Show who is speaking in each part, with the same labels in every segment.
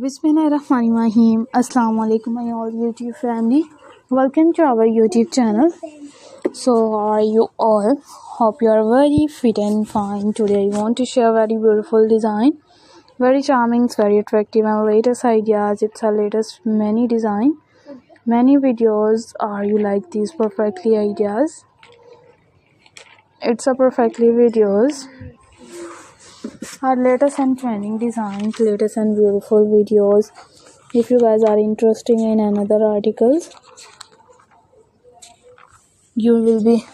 Speaker 1: Bismillahirrahmanirrahim. Assalamu alaikum my all YouTube family. Welcome to our YouTube channel. So how are you all? Hope you are very fit and fine. Today I want to share very beautiful design. Very charming, very attractive and latest ideas. It's our latest many design. Many videos. Are you like these perfectly ideas? It's a perfectly videos. Our latest and trending designs, latest and beautiful videos. If you guys are interested in another articles, you will be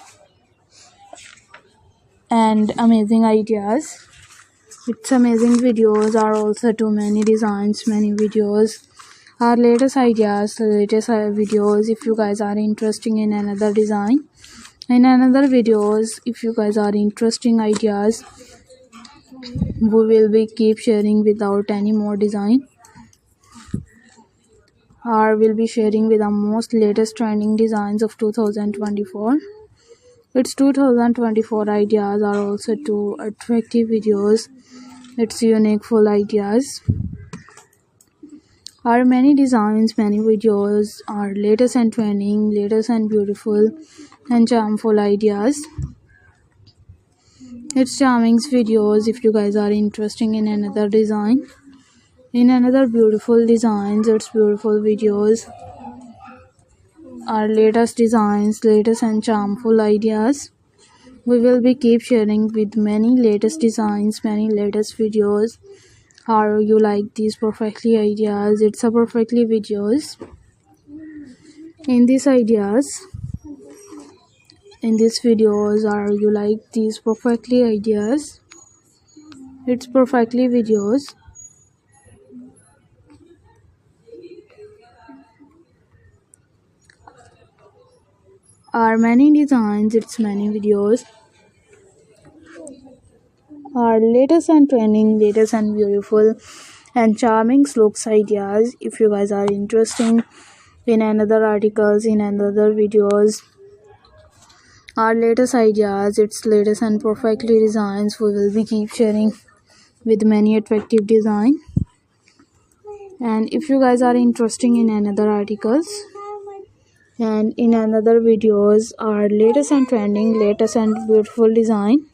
Speaker 1: and amazing ideas. It's amazing videos are also too many designs, many videos. Our latest ideas, latest videos. If you guys are interested in another design, in another videos, if you guys are interesting ideas, we will be keep sharing without any more design. Or will be sharing with the most latest trending designs of 2024. Its 2024 ideas are also too attractive videos. It's unique full ideas. Our many designs, many videos are latest and trending, latest and beautiful and charmful ideas. It's charming videos. If you guys are interested in another design, in another beautiful designs, it's beautiful videos. Our latest designs, latest and charmful ideas. We will be keep sharing with many latest designs, many latest videos. How you like these perfectly ideas? It's a perfectly videos. In these ideas, in these videos, are you like these perfectly ideas? It's perfectly videos. Are many designs, it's many videos. Our latest and trending, latest and beautiful and charming looks ideas. If you guys are interested in another articles, in another videos, our latest ideas, its latest and perfectly designs, we will be keep sharing with many attractive design. And if you guys are interested in another articles and in another videos, our latest and trending, latest and beautiful design,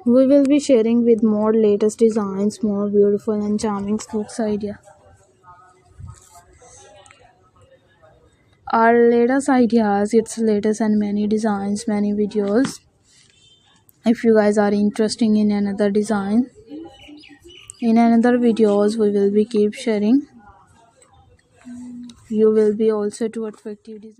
Speaker 1: we will be sharing with more latest designs, more beautiful and charming looks idea. Our latest ideas, its latest and many designs, many videos. If you guys are interested in another design, in another videos, we will be keep sharing. You will be also to attractive design.